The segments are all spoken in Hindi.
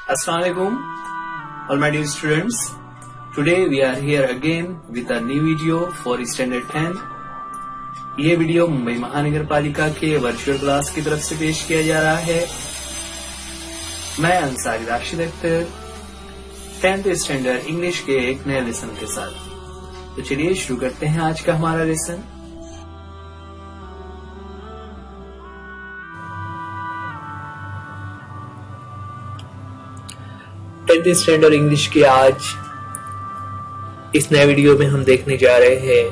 Assalamualaikum, all my dear students. Today we are here again with a new video for Standard 10. ये वीडियो मुंबई महानगर पालिका के वर्चुअल क्लास की तरफ से पेश किया जा रहा है। मैं Ansari Rashid Akhtar 10th standard English के एक नए लेसन के साथ। तो चलिए शुरू करते हैं आज का हमारा लेसन। टेंथ स्टैंडर्ड इंग्लिश के आज इस नए वीडियो में हम देखने जा रहे हैं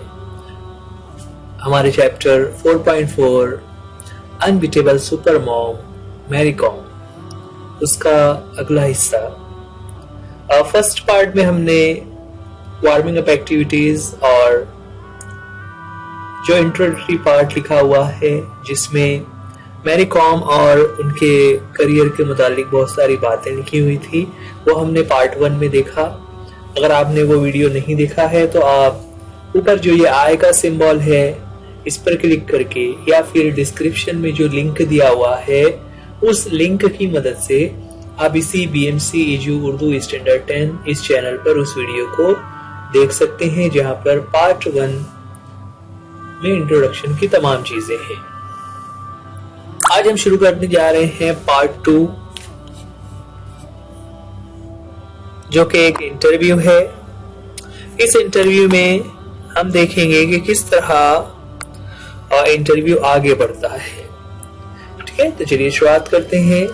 हमारे chapter 4.4 unbeatable super mom Mary Kom, उसका अगला हिस्सा। फर्स्ट पार्ट में हमने वार्मिंग अप एक्टिविटीज और जो इंट्रोडक्टरी पार्ट लिखा हुआ है जिसमें मैरी कॉम और उनके करियर के मुतालिक बहुत सारी बातें लिखी हुई थी, वो हमने पार्ट 1 में देखा। अगर आपने वो वीडियो नहीं देखा है तो आप ऊपर जो ये आई का सिंबल है इस पर क्लिक करके या फिर डिस्क्रिप्शन में जो लिंक दिया हुआ है उस लिंक की मदद से आप इसी BMC EJU उर्दू स्टैंडर्ड 10 इस चैनल पर उस वीडियो को देख सकते हैं जहां पर पार्ट 1 में इंट्रोडक्शन की तमाम चीजें हैं। आज हम शुरू करने जा रहे हैं पार्ट 2 जो कि एक इंटरव्यू है। इस इंटरव्यू में हम देखेंगे कि किस तरह इंटरव्यू आगे बढ़ता है। ठीक है, तो चलिए शुरुआत करते हैं।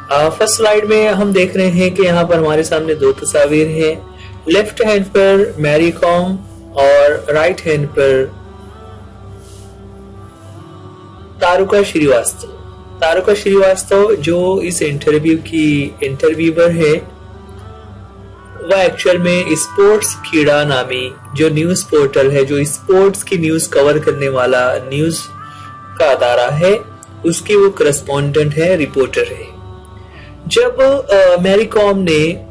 फर्स्ट स्लाइड में हम देख रहे हैं कि यहाँ पर हमारे सामने दो तस्वीर हैं। लेफ्ट हैंड पर मैरी कॉम और राइट हैंड पर तारुका श्रीवास्तव। तारुका श्रीवास्तव जो इस इंटरव्यू की इंटरव्यूअर है वह एक्चुअल में स्पोर्ट्स कीड़ा नामी जो न्यूज पोर्टल है, जो स्पोर्ट्स की न्यूज कवर करने वाला न्यूज का अदारा है, उसकी वो करस्पॉन्डेंट है, रिपोर्टर है। जब मैरी कॉम ने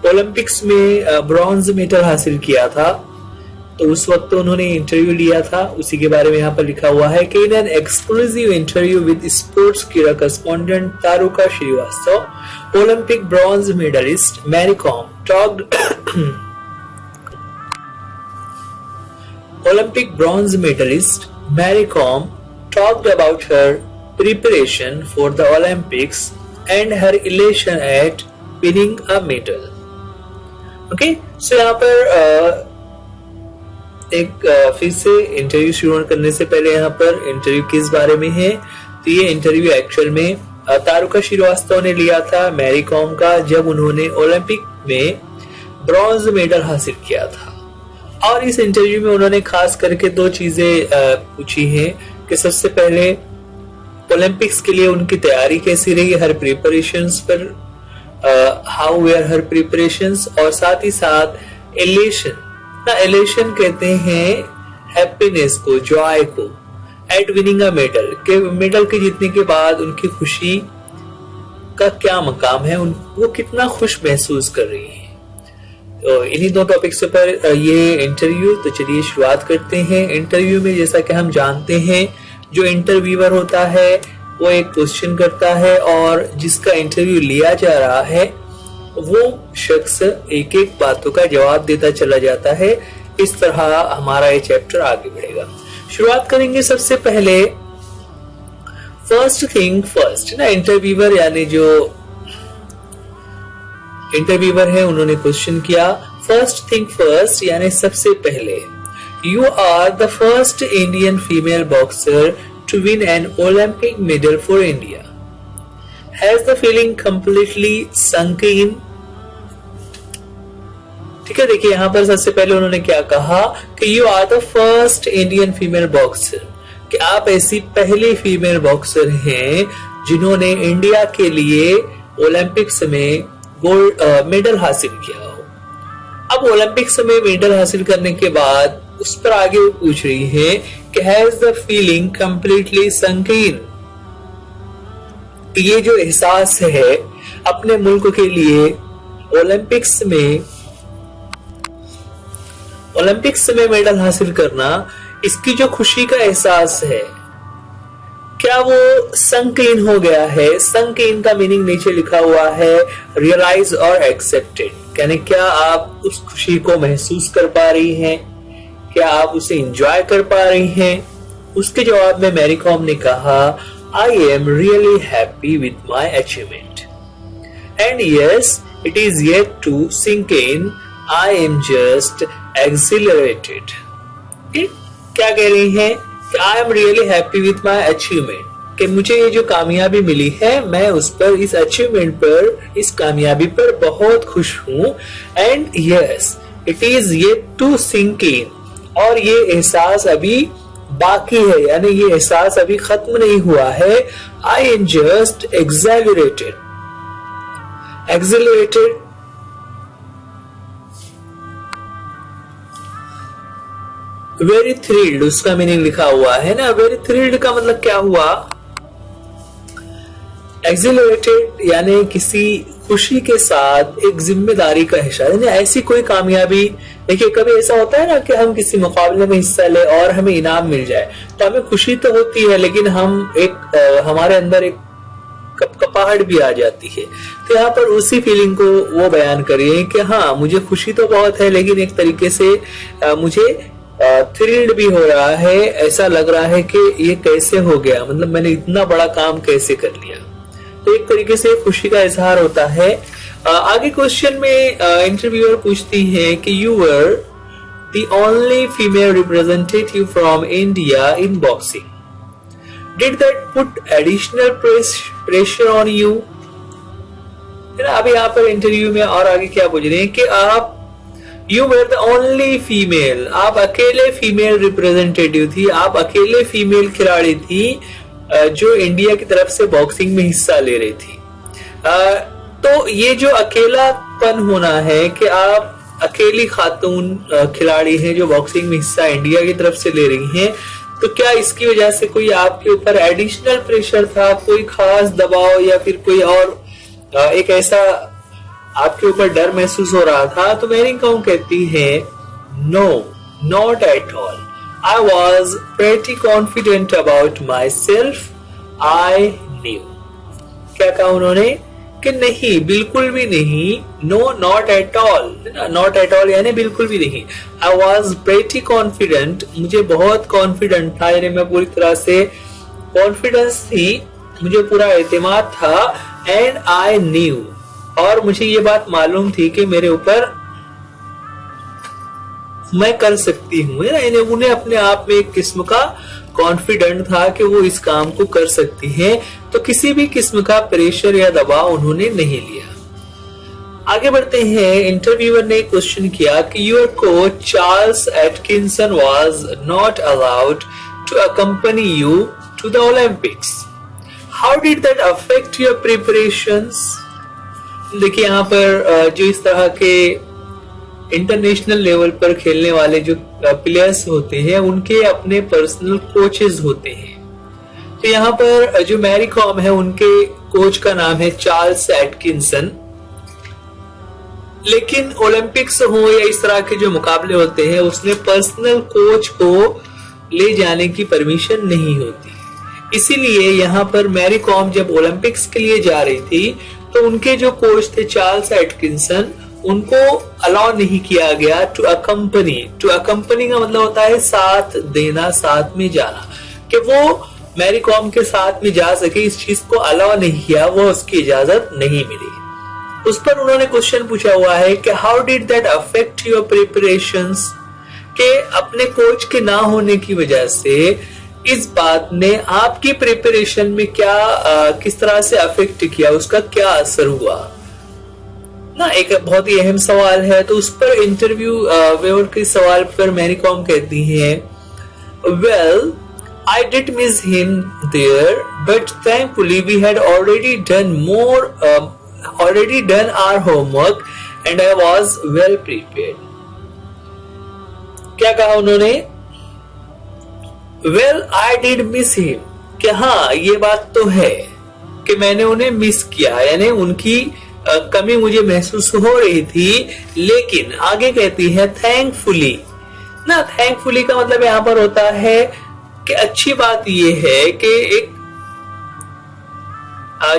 ओलंपिक्स में ब्रॉन्ज मेडल हासिल किया था तो उस वक्त उन्होंने इंटरव्यू लिया था, उसी के बारे में यहाँ पर लिखा हुआ है कि in an exclusive interview with sports कीड़ा correspondent Taruka Srivastava, Olympic bronze medalist Mary Kom talked Olympic bronze medalist Mary Kom talked about her preparation for the Olympics and her elation at winning a medal. Okay, so यहाँ पर एक फिर से इंटरव्यू शुरू करने से पहले यहाँ पर इंटरव्यू किस बारे में है, तो ये इंटरव्यू एक्चुअल में तारुका श्रीवास्तव ने लिया था मैरी कॉम का जब उन्होंने ओलंपिक में ब्रॉन्ज मेडल हासिल किया था। और इस इंटरव्यू में उन्होंने खास करके दो चीजें पूछी हैं कि सबसे पहले ओलंपिक्स के लिए उनकी तैयारी कैसी रही, हर प्रिपरेशंस पर हाउ वेयर हर प्रिपरेशंस, और साथ ही साथ एलेशन ना, एलेशन कहते हैं हैप्पीनेस को, जॉय को, एट विनिंग अ मेडल के मेडल के जीतने के बाद उनकी खुशी का क्या मकाम है, वो कितना खुश महसूस कर रही है। तो इन्हीं दो टॉपिक्स पर ये इंटरव्यू। तो चलिए शुरुआत करते हैं। इंटरव्यू में जैसा कि हम जानते हैं जो इंटरव्यूअर होता है वो एक क्वेश्चन करता है और जिसका इंटरव्यू लिया जा रहा है वो शख्स एक एक बातों का जवाब देता चला जाता है। इस तरह हमारा ये चैप्टर आगे बढ़ेगा। शुरुआत करेंगे सबसे पहले फर्स्ट थिंग फर्स्ट ना, इंटरव्यूअर यानी जो इंटरव्यूअर है उन्होंने क्वेश्चन किया फर्स्ट थिंग फर्स्ट यानी सबसे पहले, you are the first Indian female boxer to win an Olympic medal for India, has the feeling completely sunk in. ठीक है, देखिए यहाँ पर सबसे पहले उन्होंने क्या कहा कि you are the first Indian female boxer, कि आप ऐसी पहली फीमेल बॉक्सर हैं जिन्होंने इंडिया के लिए ओलंपिक्स में गोल्ड मेडल हासिल किया हो। अब ओलंपिक्स में मेडल हासिल करने के बाद उस पर आगे वो पूछ रही है कि has the feeling completely sunk इन, ये जो एहसास है अपने मुल्क के लिए ओलंपिक्स में मेडल हासिल करना, इसकी जो खुशी का एहसास है क्या वो संक इन हो गया है? संक इन का मीनिंग नीचे लिखा हुआ है रियलाइज और एक्सेप्टेड, यानी क्या आप उस खुशी को महसूस कर पा रही हैं, क्या आप उसे एंजॉय कर पा रही हैं? उसके जवाब में मैरी कॉम ने कहा I am really happy with my achievement and yes it is yet to sink in, I am just accelerated. क्या कह रही हैं कि I am really happy with my achievement, कि मुझे ये जो कामयाबी मिली है मैं उस पर, इस अचीवमेंट पर, इस कामयाबी पर बहुत खुश हूं। And yes it is yet to sink in, और ये एहसास अभी बाकी है, यानी ये एहसास अभी खत्म नहीं हुआ है। I am just accelerated, accelerated very thrilled, उसका मीनिंग लिखा हुआ है ना। वेरी थ्रिल्ड का मतलब क्या हुआ? एक्सिलरेटेड यानी किसी खुशी के साथ एक जिम्मेदारी का एहसास, यानी ऐसी कोई कामयाबी। देखिए कभी ऐसा होता है ना कि हम किसी मुकाबले में हिस्सा ले और हमें इनाम मिल जाए तो हमें खुशी तो होती है, लेकिन हम हमारे अंदर एक कपकपाहट भी आ जाती है। तो यहाँ पर उसी फीलिंग को वो बयान करिए कि हाँ मुझे खुशी तो बहुत है, लेकिन एक तरीके से मुझे थ्रिल्ड भी हो रहा है, ऐसा लग रहा है कि ये कैसे हो गया, मतलब मैंने इतना बड़ा काम कैसे कर लिया। तो एक तरीके से खुशी का इजहार होता है। आगे क्वेश्चन में इंटरव्यूअर पूछती है कि you were the only female representative from India in boxing, did that put additional pressure on you? अभी यहाँ पर इंटरव्यू में और आगे क्या पूछ रहे हैं कि आप you were the only female, आप अकेले फीमेल रिप्रेजेंटेटिव थी, आप अकेले फीमेल खिलाड़ी थी जो इंडिया की तरफ से बॉक्सिंग में हिस्सा ले रही थी। तो ये जो अकेलापन होना है कि आप अकेली खातून खिलाड़ी हैं जो बॉक्सिंग में हिस्सा इंडिया की तरफ से ले रही हैं, तो क्या इसकी वजह से कोई आपके ऊपर एडिशनल प्रेशर था, कोई खास दबाव या फिर कोई और एक ऐसा आपके ऊपर डर महसूस हो रहा था? तो मैरी कॉम कहती है no, not at all, I was pretty confident about myself. I knew. क्या कहा उन्होंने कि नहीं, बिल्कुल भी नहीं। No, not at all. Not at all यानी बिल्कुल भी नहीं। I was pretty confident. मुझे बहुत confident था, यानी मैं पूरी तरह से confidence थी, मुझे पूरा एतमाद था। And I knew. और मुझे ये बात मालूम थी कि मेरे ऊपर मैं कर सकती हूँ। उन्हें अपने आप में एक किस्म का कॉन्फिडेंट था कि वो इस काम को कर सकती हैं, तो किसी भी किस्म का प्रेशर या दबाव उन्होंने नहीं लिया। आगे बढ़ते हैं। इंटरव्यूअर ने क्वेश्चन किया कि your coach Charles Atkinson was not allowed to accompany you to the Olympics, how did that affect your preparations? देखिए यहाँ पर जो इस तरह के इंटरनेशनल लेवल पर खेलने वाले जो प्लेयर्स होते हैं उनके अपने पर्सनल कोचेस होते हैं। तो यहाँ पर जो मैरी कॉम है उनके कोच का नाम है चार्ल्स एटकिंसन, लेकिन ओलंपिक्स हो या इस तरह के जो मुकाबले होते हैं उसमें पर्सनल कोच को ले जाने की परमिशन नहीं होती। इसीलिए यहाँ पर मैरी कॉम जब ओलंपिक्स के लिए जा रही थी तो उनके जो कोच थे चार्ल्स एटकिंसन, उनको अलाउ नहीं किया गया टू अकम्पनी। टू अकम्पनी का मतलब होता है साथ देना, साथ में जाना, कि वो मैरी कॉम के साथ में जा सके, इस चीज को अलाउ नहीं किया, वो उसकी इजाजत नहीं मिली। उस पर उन्होंने क्वेश्चन पूछा हुआ है कि how did that affect your preparations, के अपने कोच के ना होने की वजह से इस बात ने आपकी प्रिपरेशन में क्या किस तरह से अफेक्ट किया, उसका क्या असर हुआ ना। एक बहुत ही अहम सवाल है। तो उस पर इंटरव्यू वेवर के सवाल पर मैरी कॉम कहती है well I did miss him there, but thankfully we had already done our homework and I was well prepared. क्या कहा उन्होंने? Well, I did miss him. कि हाँ ये बात तो है कि मैंने उन्हें मिस किया, यानी उनकी कमी मुझे महसूस हो रही थी, लेकिन आगे कहती है थैंकफुली, ना। थैंकफुली का मतलब यहाँ पर होता है कि अच्छी बात ये है कि एक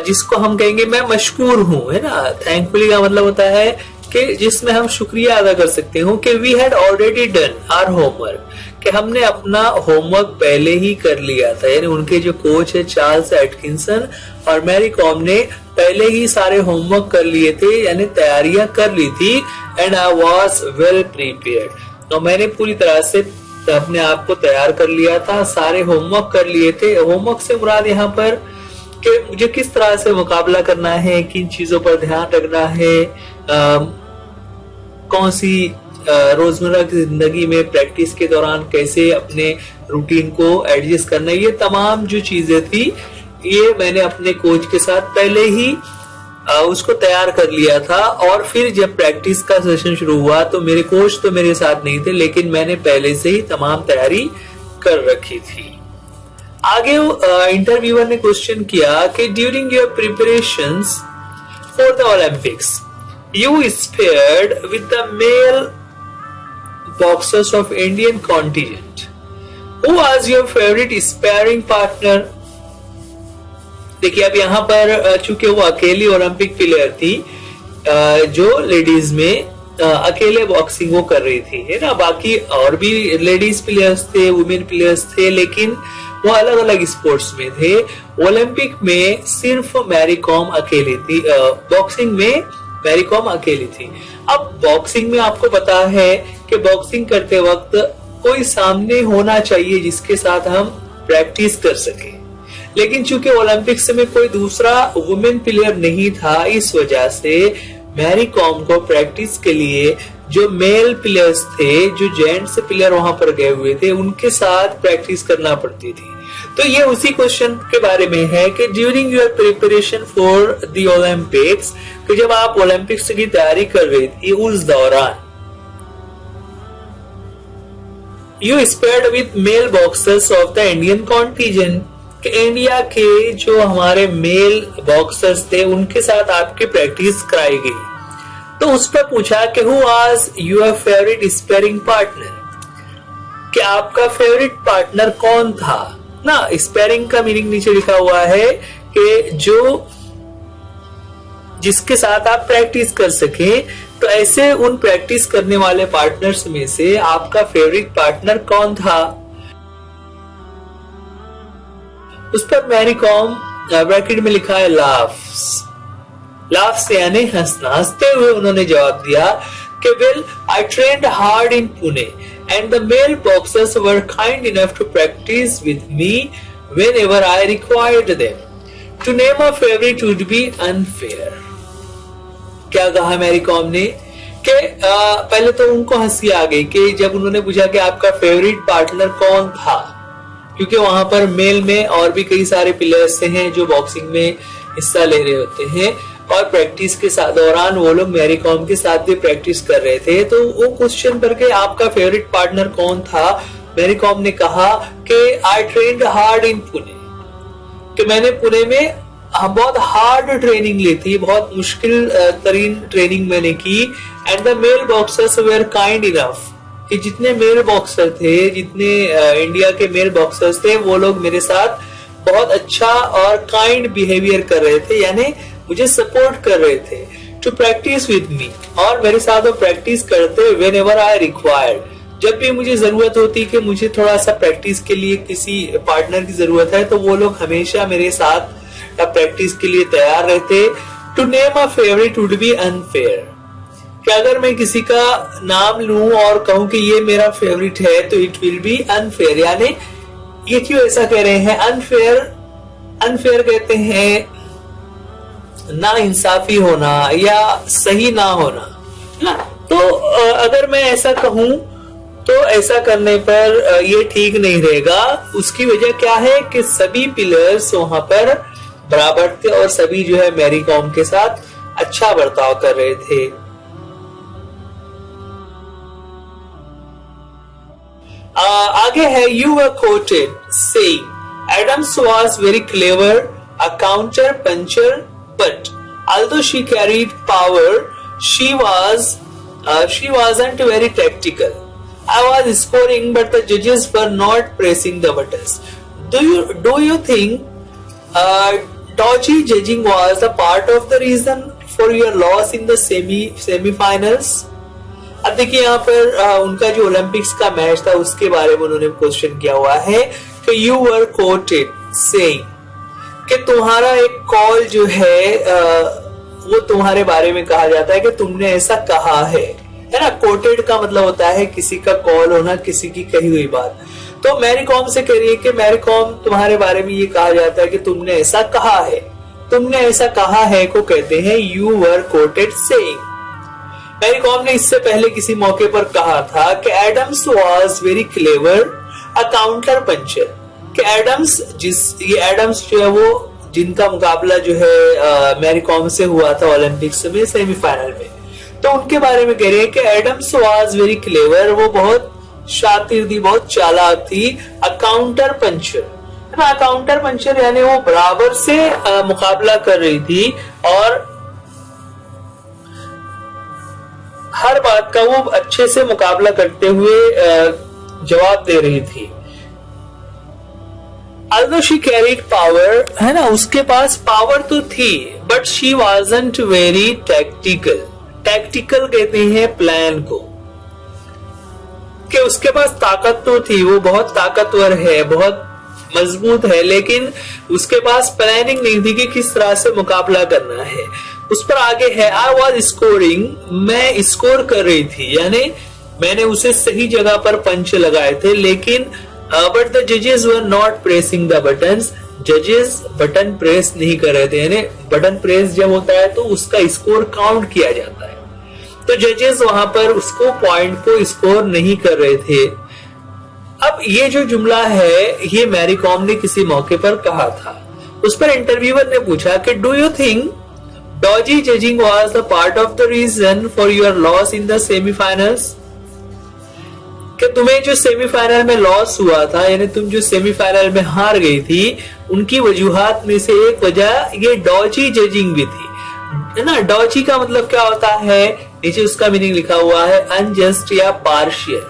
जिसको हम कहेंगे मैं मशकूर हूं, है ना। थैंकफुली का मतलब होता है कि जिसमें हम शुक्रिया अदा कर सकते हो कि we had already done our homework, कि हमने अपना होमवर्क पहले ही कर लिया था। यानी उनके जो कोच है चार्ल्स एटकिंसन और मैरी कॉम ने पहले ही सारे होमवर्क कर लिए थे, यानी तैयारियां कर ली थी। And I was well prepared, तो मैंने पूरी तरह से अपने आप को तैयार कर लिया था, सारे होमवर्क कर लिए थे। होमवर्क से मुराद यहाँ पर कि मुझे किस तरह से मुकाबला करना है, किन चीजों पर ध्यान रखना है, कौन सी रोजमर्रा की जिंदगी में प्रैक्टिस के दौरान कैसे अपने रूटीन को एडजस्ट करना है, ये तमाम जो चीजें थी ये मैंने अपने कोच के साथ पहले ही उसको तैयार कर लिया था। और फिर जब प्रैक्टिस का सेशन शुरू हुआ तो मेरे कोच तो मेरे साथ नहीं थे, लेकिन मैंने पहले से ही तमाम तैयारी कर रखी थी। आगे इंटरव्यूअर ने क्वेश्चन किया कि during your preparations for the Olympics you sparred with the male boxers of Indian contingent. Who was your favorite sparring partner? देखिए अब यहाँ पर चूंकि वो अकेली ओलंपिक प्लेयर थी जो लेडीज में अकेले बॉक्सिंग वो कर रही थी, है ना। बाकी और भी लेडीज प्लेयर्स थे, वुमेन प्लेयर्स थे, लेकिन वो अलग अलग स्पोर्ट्स में थे। ओलंपिक में सिर्फ मैरी कॉम अकेली थी, बॉक्सिंग में मैरी कॉम अकेली थी। अब बॉक्सिंग में आपको पता है कि बॉक्सिंग करते वक्त कोई सामने होना चाहिए जिसके साथ हम प्रैक्टिस कर सके, लेकिन चूंकि ओलंपिक्स में कोई दूसरा वुमेन प्लेयर नहीं था, इस वजह से मैरी कॉम को प्रैक्टिस के लिए जो मेल प्लेयर्स थे, जो जेंट्स प्लेयर वहां पर गए हुए थे, उनके साथ प्रैक्टिस करना पड़ती थी। तो ये उसी क्वेश्चन के बारे में है कि during your preparation for the Olympics, कि जब आप ओलंपिक्स की तैयारी कर रही थी उस दौरान you sparred with male boxers of the Indian contingent, कि इंडिया के जो हमारे मेल बॉक्सर्स थे उनके साथ आपकी प्रैक्टिस कराई गई। तो उस पर पूछा कि who was your favourite sparing partner, कि आपका फेवरेट पार्टनर कौन था ना। स्पेयरिंग का मीनिंग नीचे लिखा हुआ है कि जो जिसके साथ आप प्रैक्टिस कर सके। तो ऐसे उन प्रैक्टिस करने वाले पार्टनर्स में से आपका फेवरेट पार्टनर कौन था। उस पर मैरी कॉम ब्रैकेट में लिखा है लाफ्स, लाफ्स यानी हंसना। हंसते हुए उन्होंने जवाब दिया कि well I trained hard in Pune and the male boxers were kind enough to practice with me whenever I required them. To name a favorite would be unfair. क्या कहा मैरी कॉम ने कि पहले तो उनको हंसी आ गई कि जब उन्होंने पूछा कि आपका फेवरेट पार्टनर कौन था, क्योंकि वहां पर मेल में और भी कई सारे प्लेयर्स हैं जो बॉक्सिंग में हिस्सा ले रहे होते हैं, और प्रैक्टिस के दौरान वो लोग मैरी कॉम के साथ भी प्रैक्टिस कर रहे थे। तो वो क्वेश्चन करके आपका फेवरेट पार्टनर कौन था, मैरी कॉम ने कहा कि आई ट्रेन्ड हार्ड इन पुणे, कि मैंने पुणे में बहुत हार्ड ट्रेनिंग ली थी, बहुत मुश्किल तरीन ट्रेनिंग मैंने की। And the male boxers were kind enough, कि जितने मेल बॉक्सर थे, जितने इंडिया के मेल बॉक्सर्स थे, वो लोग मेरे साथ बहुत अच्छा और काइंड बिहेवियर कर रहे थे, यानी मुझे सपोर्ट कर रहे थे। टू प्रैक्टिस विद मी, और मेरे साथ वो प्रैक्टिस करते व्हेन एवर आई रिक्वायर्ड, जब भी मुझे जरूरत होती कि मुझे थोड़ा सा प्रैक्टिस के लिए किसी पार्टनर की जरूरत है, तो वो लोग हमेशा मेरे साथ प्रैक्टिस के लिए तैयार रहते। To name a favourite would be unfair, कि अगर मैं किसी का नाम लूं और कहूं कि ये मेरा फेवरेट है तो इट विल बी अनफेयर। यानी ये क्यों ऐसा कह रहे हैं अनफेयर? अनफेयर कहते हैं ना इंसाफी होना या सही ना होना, ना। तो अगर मैं ऐसा कहूं तो ऐसा करने पर ये ठीक नहीं रहेगा। उसकी वजह क्या है कि सभी प्लेयर्स वहां पर बराबर थे और सभी जो है मैरी कॉम के साथ अच्छा बर्ताव कर रहे थे। आगे है you were quoted saying Adams was very clever, a counter puncher, but although she carried power, she wasn't very tactical. I was scoring but the judges were not pressing the buttons. Do you think dodgy judging was a part of the reason for your loss in the semi-finals? अब देखिए यहाँ पर उनका जो ओलंपिक्स का मैच था उसके बारे में उन्होंने क्वेश्चन किया हुआ है कि you were quoted saying कि तुम्हारा एक कॉल जो है वो तुम्हारे बारे में कहा जाता है कि तुमने ऐसा कहा है ना। कोटेड का मतलब होता है किसी का कॉल होना, किसी की कही हुई बात। तो मैरी कॉम से कह रही है कि मैरी कॉम तुम्हारे बारे में ये कहा जाता है कि तुमने ऐसा कहा है। तुमने ऐसा कहा है को कहते हैं you were quoted saying. Mary Kom ने इससे पहले किसी मौके पर कहा था कि Adams was very clever a counter puncher. कि एडम्स ये एडम्स जो है वो जिनका मुकाबला जो है मैरी कॉम से हुआ था ओलंपिक्स में सेमीफाइनल में, तो उनके बारे में कह रहे हैं कि एडम्स वाज वेरी क्लेवर, वो बहुत शातिर थी, बहुत चालाक थी। अ काउंटर पंचर है ना, काउंटर पंचर यानी वो बराबर से मुकाबला कर रही थी और हर बात का वो अच्छे से मुकाबला करते हुए जवाब दे रही थी। Although she carried power, है ना, उसके पास पावर तो थी, but she wasn't very tactical. Tactical कहते हैं प्लान को, कि उसके पास ताकत तो थी, वो बहुत ताकतवर है, बहुत मजबूत है, लेकिन उसके पास प्लानिंग नहीं थी कि किस तरह से मुकाबला करना है। उस पर आगे है I was scoring, मैं स्कोर कर रही थी, यानी मैंने उसे सही जगह पर पंच लगाए थे, लेकिन बट द जजेस were not pressing the buttons. जजेस बटन प्रेस नहीं कर रहे थे, यानी बटन प्रेस जब होता है तो उसका स्कोर काउंट किया जाता है, तो जजेस वहां पर उसको पॉइंट को स्कोर नहीं कर रहे थे। अब ये जो जुमला है ये मैरी कॉम ने किसी मौके पर कहा था। उस पर इंटरव्यूअर ने पूछा कि do you think dodgy judging was the part of the reason for your loss in the semifinals? कि तुम्हें जो सेमीफाइनल में लॉस हुआ था, यानी तुम जो सेमीफाइनल में हार गई थी, उनकी वजूहात में से एक वजह ये डॉजी जजिंग भी थी, है ना। डॉजी का मतलब क्या होता है, नीचे उसका मीनिंग लिखा हुआ है, अनजस्ट या पार्शियल,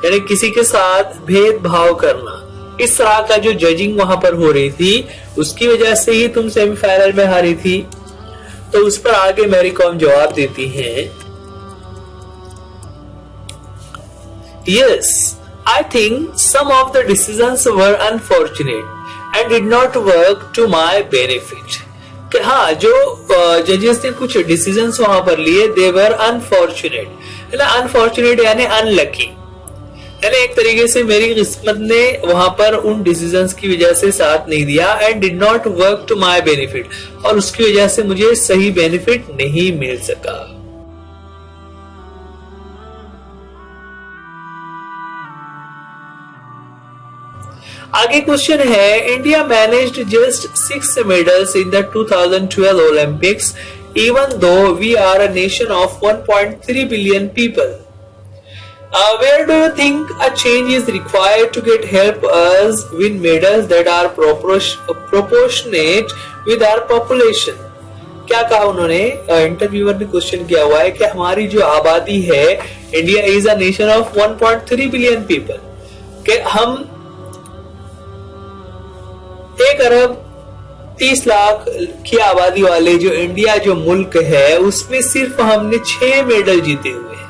यानी किसी के साथ भेदभाव करना। इस तरह का जो जजिंग वहां पर हो रही थी उसकी वजह से ही तुम सेमीफाइनल में हारी थी। तो उस पर आगे मैरी कॉम जवाब देती हैं, Yes, I think some of the decisions were unfortunate and did not work to my benefit. कि हाँ, जो जजेस ने कुछ डिसीजंस वहां पर लिए, they were unfortunate, है ना। unfortunate यानी unlucky, यानी एक तरीके से मेरी किस्मत ने वहां पर उन डिसीजंस की वजह से साथ नहीं दिया, and did not work to my benefit, और उसकी वजह से मुझे सही बेनिफिट नहीं मिल सका। आगे क्वेश्चन है, India managed just 6 medals in the 2012 Olympics even though we are a nation of 1.3 billion people. Where do you think a change is required to get help us win medals that are proportionate with our population? क्या कहा उन्होंने, इंटरव्यूअर ने क्वेश्चन किया हुआ है कि हमारी जो आबादी है, India is a nation of 1.3 billion people, कि हम 1 अरब 30 लाख की आबादी वाले जो इंडिया जो मुल्क है उसमें सिर्फ हमने 6 मेडल जीते हुए हैं।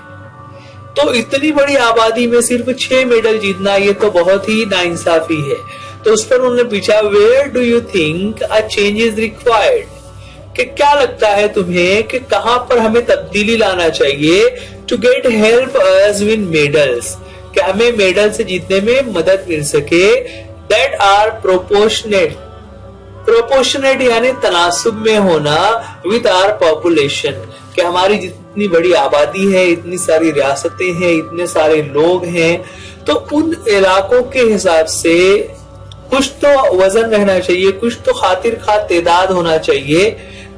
तो इतनी बड़ी आबादी में सिर्फ 6 मेडल जीतना ये तो बहुत ही नाइंसाफी है। तो उस पर उन्होंने पूछा, where do you think a change is required, कि क्या लगता है तुम्हें कि कहां पर हमें तब्दीली लाना चाहिए to get help us win medals, कि हमें मेडल से जीतने में मदद मिल सके, दैट आर प्रोपोर्शनेट, प्रोपोर्शनेट यानी तनासुब में होना, विद आवर पॉपुलेशन, कि हमारी जितनी बड़ी आबादी है, इतनी सारी रियासतें हैं, इतने सारे लोग हैं, तो उन इलाकों के हिसाब से कुछ तो वजन रहना चाहिए, कुछ तो खातिर खा तादाद होना चाहिए।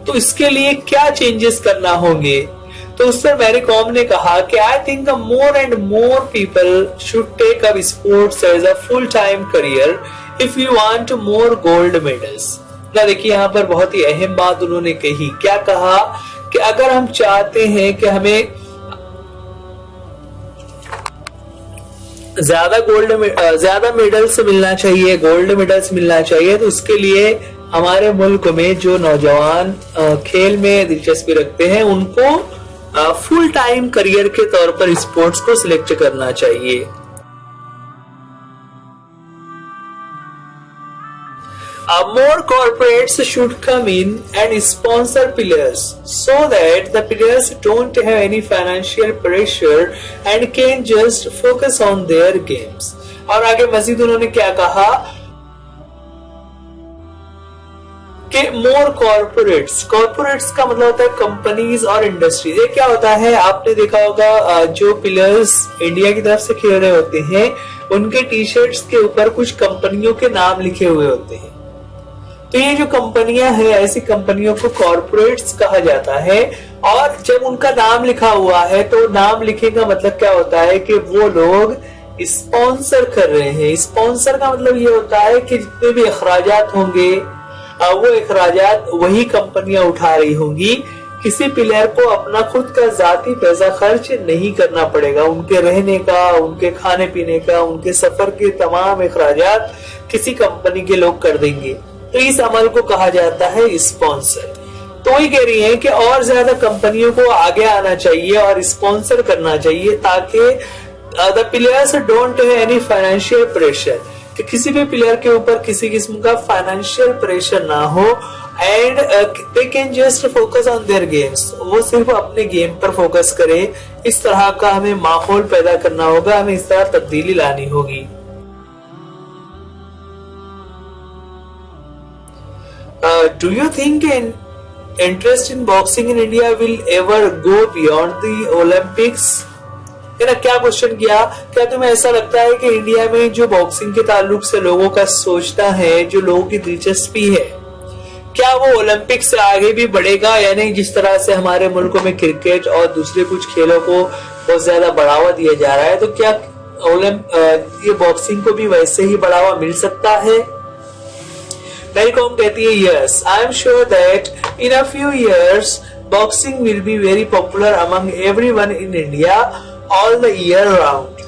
तो इसके लिए क्या चेंजेस करना होंगे? तो उस पर मैरी कॉम ने कहा कि I think more and more people should take up sports as a full time career if you want more gold medals. ना देखिए, यहाँ पर बहुत ही अहम बात उन्होंने कही। क्या कहा कि अगर हम चाहते हैं कि हमें ज्यादा मेडल्स मिलना चाहिए, गोल्ड मेडल्स मिलना चाहिए, तो उसके लिए हमारे मुल्क में जो नौजवान खेल में दिलचस्पी रखते हैं उनको फुल टाइम करियर के तौर पर स्पोर्ट्स को सिलेक्ट करना चाहिए। More corporates should come in and sponsor players so that the players don't have any financial pressure and can just focus on their games। और आगे मजीद उन्होंने क्या कहा कि मोर कॉर्पोरेट्स का मतलब होता है कंपनीज और इंडस्ट्रीज। ये क्या होता है, आपने देखा होगा जो प्लेयर्स इंडिया की तरफ से खेल रहे होते हैं उनके टी शर्ट्स के ऊपर कुछ कंपनियों के नाम लिखे हुए होते हैं। तो ये जो कंपनियां हैं ऐसी कंपनियों को कॉर्पोरेट्स कहा जाता है। और जब उनका नाम लिखा हुआ है तो नाम लिखने का मतलब क्या होता है कि वो लोग स्पॉन्सर कर रहे हैं। स्पॉन्सर का मतलब ये होता है कि जितने भी अखराजात होंगे वो अखराजात वही कंपनियां उठा रही होंगी। किसी प्लेयर को अपना खुद का जाती पैसा खर्च नहीं करना पड़ेगा। उनके रहने का, उनके खाने पीने का, उनके सफर के तमाम अखराजात किसी कंपनी के लोग कर देंगे। तो इस अमल को कहा जाता है स्पॉन्सर। तो वही कह रही है कि और ज्यादा कंपनियों को आगे आना चाहिए और स्पॉन्सर करना चाहिए ताकि the players don't have any financial pressure, कि किसी भी प्लेयर के ऊपर किसी किस्म का फाइनेंशियल प्रेशर ना हो and they can just focus on their games. वो सिर्फ अपने गेम पर फोकस करे। इस तरह का हमें माहौल पैदा करना होगा, हमें इस तरह तब्दीली लानी होगी। Do you think interest in boxing in India will ever go beyond the Olympics? है ना, क्या क्वेश्चन किया, क्या तुम्हें ऐसा लगता है कि इंडिया में जो बॉक्सिंग के ताल्लुक से लोगों का सोचना है, जो लोगों की दिलचस्पी है, क्या वो ओलंपिक से आगे भी बढ़ेगा? यानी जिस तरह से हमारे मुल्कों में क्रिकेट और दूसरे कुछ खेलों को बहुत ज्यादा बढ़ावा दिया जा रहा है, तो क्या ये बॉक्सिंग को भी वैसे ही बढ़ावा मिल सकता है? मैरी कॉम कहती है yes, I am sure that in a few years boxing will be very popular among everyone in India all the year round.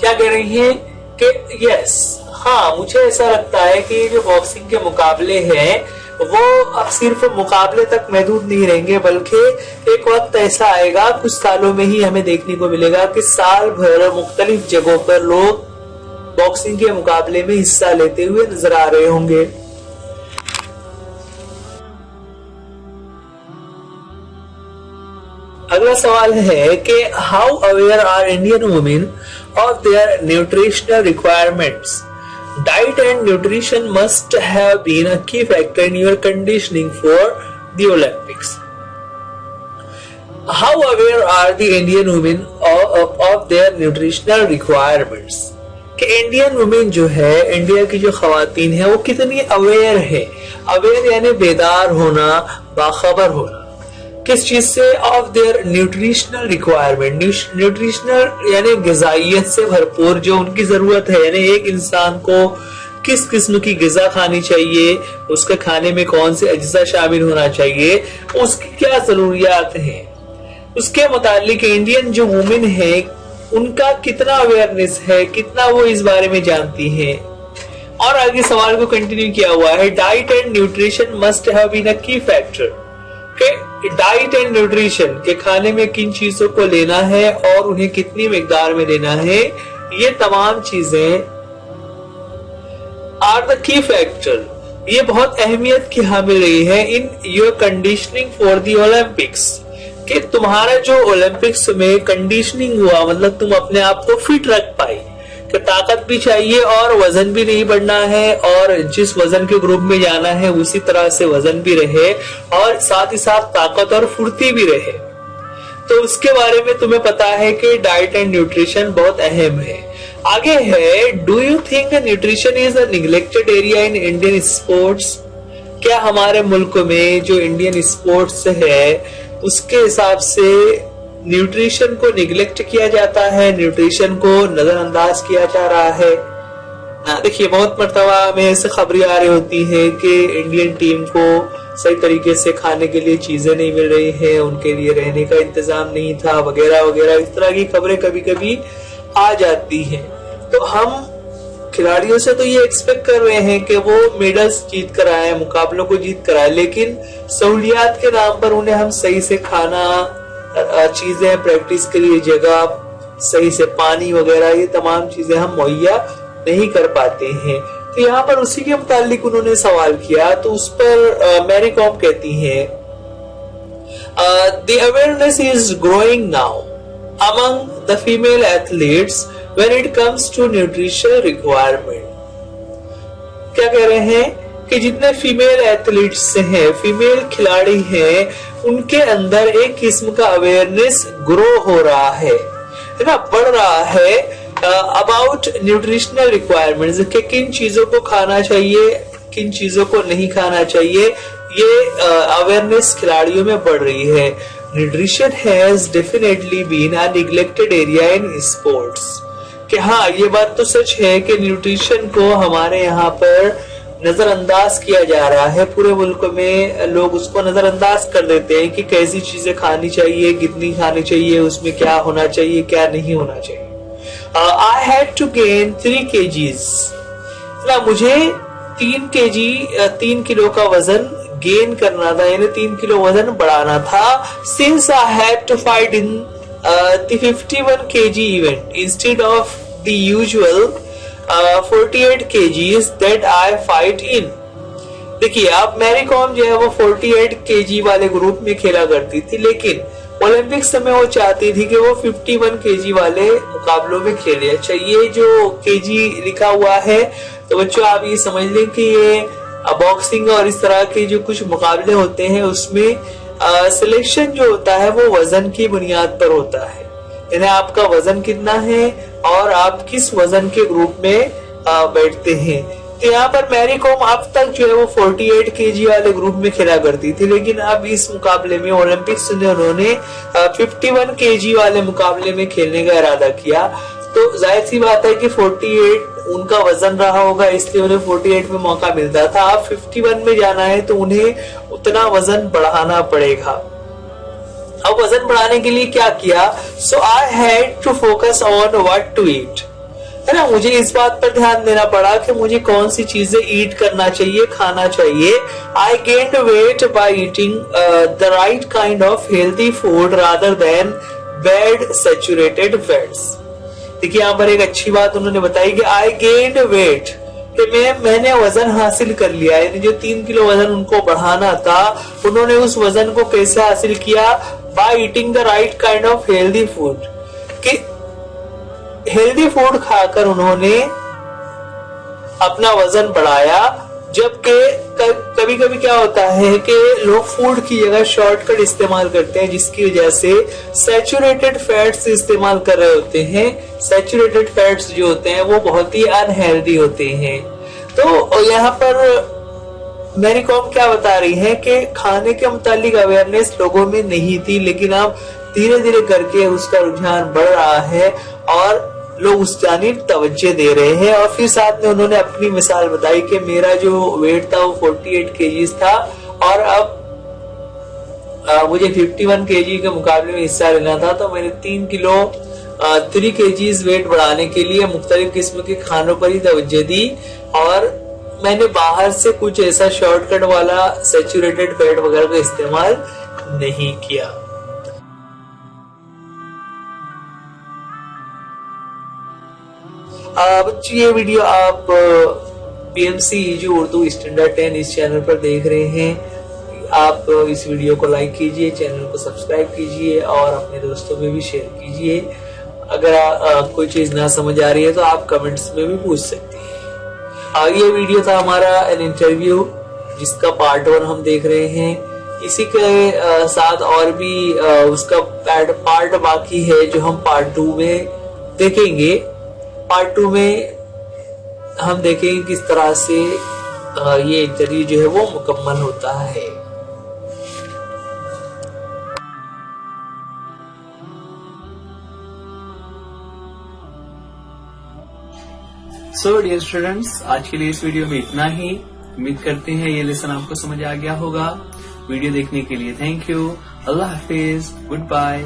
क्या कह रही है कि यस, हाँ, मुझे ऐसा लगता है कि जो बॉक्सिंग के मुकाबले हैं वो अब सिर्फ मुकाबले तक महदूद नहीं रहेंगे, बल्कि एक वक्त ऐसा आएगा कुछ सालों में ही हमें देखने को मिलेगा कि साल भर मुख्तलिफ जगहों पर लोग बॉक्सिंग के मुकाबले में हिस्सा लेते हुए नजर आ रहे होंगे। अगला सवाल है कि how aware are Indian women of their nutritional requirements? Diet and nutrition must have been a key factor in your conditioning for the Olympics. How aware are the Indian women of their nutritional requirements? कि इंडियन वुमेन जो है, इंडिया की जो खवातीन है, वो कितनी अवेयर है। अवेयर यानी बेदार होना, बाखबर होना। किस चीज से? Of their nutritional requirement. Nutritional यानी गिजाइयत से भरपूर जो उनकी जरूरत है, यानी एक इंसान को किस किस्म की गिजा खानी चाहिए, उसके खाने में कौन से अज्जा शामिल होना चाहिए, उसकी क्या जरूरियात हैं, उसके मुतालिक इंडियन जो वुमेन है उनका कितना अवेयरनेस है, कितना वो इस बारे में जानती है। और आगे सवाल को कंटिन्यू किया हुआ है, diet and nutrition must have been a key factor. कि डाइट एंड न्यूट्रिशन के खाने में किन चीजों को लेना है और उन्हें कितनी मिकदार में लेना है, ये तमाम चीजें आर द की फैक्टर, ये बहुत अहमियत की हामिल रही है in your conditioning for the Olympics. कि तुम्हारा जो ओलंपिक्स में कंडीशनिंग हुआ, मतलब तुम अपने आप को फिट रख पाई, कि ताकत भी चाहिए और वजन भी नहीं बढ़ना है, और जिस वजन के ग्रुप में जाना है उसी तरह से वजन भी रहे और साथ ही साथ ताकत और फुर्ती भी रहे। तो उसके बारे में तुम्हें पता है कि डाइट एंड न्यूट्रिशन बहुत अहम है। आगे है, do you think nutrition is a neglected area in Indian sports? क्या हमारे मुल्क में जो इंडियन स्पोर्ट्स है उसके हिसाब से न्यूट्रिशन को निगलेक्ट किया जाता है, न्यूट्रिशन को नजरअंदाज किया जा रहा है? देखिए, बहुत मर्तबा हमें ऐसे खबरें आ रही होती हैं कि इंडियन टीम को सही तरीके से खाने के लिए चीजें नहीं मिल रही हैं, उनके लिए रहने का इंतजाम नहीं था, वगैरह वगैरह। इस तरह की खबरें कभी कभी आ जाती है। तो हम खिलाड़ियों से तो ये एक्सपेक्ट कर रहे हैं कि वो मेडल्स जीत कर आए, मुकाबलों को जीत कर आए, लेकिन सहूलियात के नाम पर उन्हें हम सही से खाना, चीजें, प्रैक्टिस के लिए जगह, सही से पानी वगैरह, ये तमाम चीजें हम मुहैया नहीं कर पाते हैं। तो यहाँ पर उसी के मुतालिक उन्होंने सवाल किया, तो उस पर मैरी कॉम कहती हैं, the awareness is growing now among the female athletes when it comes to nutrition requirement। क्या कह रहे हैं कि जितने फीमेल एथलीट्स हैं, फीमेल खिलाड़ी हैं, उनके अंदर एक किस्म का अवेयरनेस ग्रो हो रहा है ना, बढ़ रहा है अबाउट न्यूट्रिशनल रिक्वायरमेंट्स, कि किन चीजों को खाना चाहिए, किन चीजों को नहीं खाना चाहिए, ये अवेयरनेस खिलाड़ियों में बढ़ रही है। Nutrition has definitely been a neglected area in sports, कि हाँ ये बात तो सच है कि न्यूट्रिशन को हमारे यहाँ पर नजरअंदाज किया जा रहा है। पूरे मुल्क में लोग उसको नजरअंदाज कर देते हैं कि कैसी चीजें खानी चाहिए, कितनी खानी चाहिए, उसमें क्या होना चाहिए, क्या नहीं होना चाहिए। I had to gain 3 kgs, ना मुझे 3 किलो का वजन गेन करना था, यानी 3 किलो वजन बढ़ाना था। Since I had to fight in the 51 kg event instead of the usual 48 kgs that I fight in। देखिए, अब मैरी कॉम जो है वो 48 kg वाले ग्रुप में खेला करती थी, लेकिन ओलंपिक्स में वो चाहती थी कि वो 51 kg वाले मुकाबलों में खेले। अच्छा, ये जो केजी लिखा हुआ है, तो बच्चों आप ये समझ लें कि ये बॉक्सिंग और इस तरह के जो कुछ मुकाबले होते हैं उसमें सिलेक्शन जो होता है वो वजन की बुनियाद पर होता है, यानी आपका वजन कितना है और आप किस वजन के ग्रुप में बैठते हैं। तो यहाँ पर मैरी कॉम अब तक जो है वो 48 kg वाले ग्रुप में खेला करती थी, लेकिन अब इस मुकाबले में ओलंपिक्स में उन्होंने 51 kg वाले मुकाबले में खेलने का इरादा किया। तो जाहिर सी बात है कि 48 उनका वजन रहा होगा, इसलिए उन्हें 48 में मौका मिलता था। अब 51 में जाना है तो उन्हें उतना वजन बढ़ाना पड़ेगा। अब वजन बढ़ाने के लिए क्या किया? So I had to focus on what to eat, है ना। मुझे इस बात पर ध्यान देना पड़ा कि मुझे कौन सी चीजें ईट करना चाहिए, खाना चाहिए। I gained weight by eating the right kind of healthy food rather than bad saturated fats. देखिए, यहाँ पर एक अच्छी बात उन्होंने बताई कि आई गेन्ड वेट, कि मैंने वजन हासिल कर लिया, यानी जो 3 किलो वजन उनको बढ़ाना था, उन्होंने उस वजन को कैसे हासिल किया? By eating the right kind of healthy food, कि हेल्दी फूड खाकर उन्होंने अपना वजन बढ़ाया। जबकि कभी कभी क्या होता है कि लोग फूड की जगह शॉर्टकट इस्तेमाल करते हैं, जिसकी वजह से सैचुरेटेड फैट्स इस्तेमाल कर रहे होते हैं। सैचुरेटेड फैट्स जो होते हैं वो बहुत ही अनहेल्दी होते हैं। तो यहाँ पर मैरी कॉम क्या बता रही है कि खाने के मुतालिक अवेयरनेस लोगों में नहीं थी, लेकिन अब धीरे धीरे करके उसका रुझान बढ़ रहा है और लोग उस जानिब तवज्जो दे रहे हैं। और फिर साथ में उन्होंने अपनी मिसाल बताई कि मेरा जो वेट था वो 48 kgs था और अब मुझे 51 kg के मुकाबले में हिस्सा लेना था, तो मैंने 3 kgs वेट बढ़ाने के लिए मुख्तलिफ किस्म के खानों पर ही तवज्जो दी और मैंने बाहर से कुछ ऐसा शॉर्टकट वाला सैचुरेटेड फैट वगैरह का इस्तेमाल नहीं किया। बच्चों, ये वीडियो आप PMC जो उर्दू स्टैंडर्ड 10 इस चैनल पर देख रहे हैं। आप इस वीडियो को लाइक कीजिए, चैनल को सब्सक्राइब कीजिए और अपने दोस्तों में भी शेयर कीजिए। अगर कोई चीज ना समझ आ रही है तो आप कमेंट्स में भी पूछ सकते हैं। ये वीडियो था हमारा एन इंटरव्यू, जिसका पार्ट 1 हम देख रहे हैं। इसी के साथ और भी उसका पार्ट बाकी है जो हम पार्ट 2 में देखेंगे। पार्ट 2 में हम देखेंगे किस तरह से ये इंटरव्यू जो है वो मुकम्मल होता है। सो डियर स्टूडेंट्स, आज के लिए इस वीडियो में इतना ही। उम्मीद करते हैं ये लेसन आपको समझ आ गया होगा। वीडियो देखने के लिए थैंक यू। अल्लाह हाफिज, गुड बाय।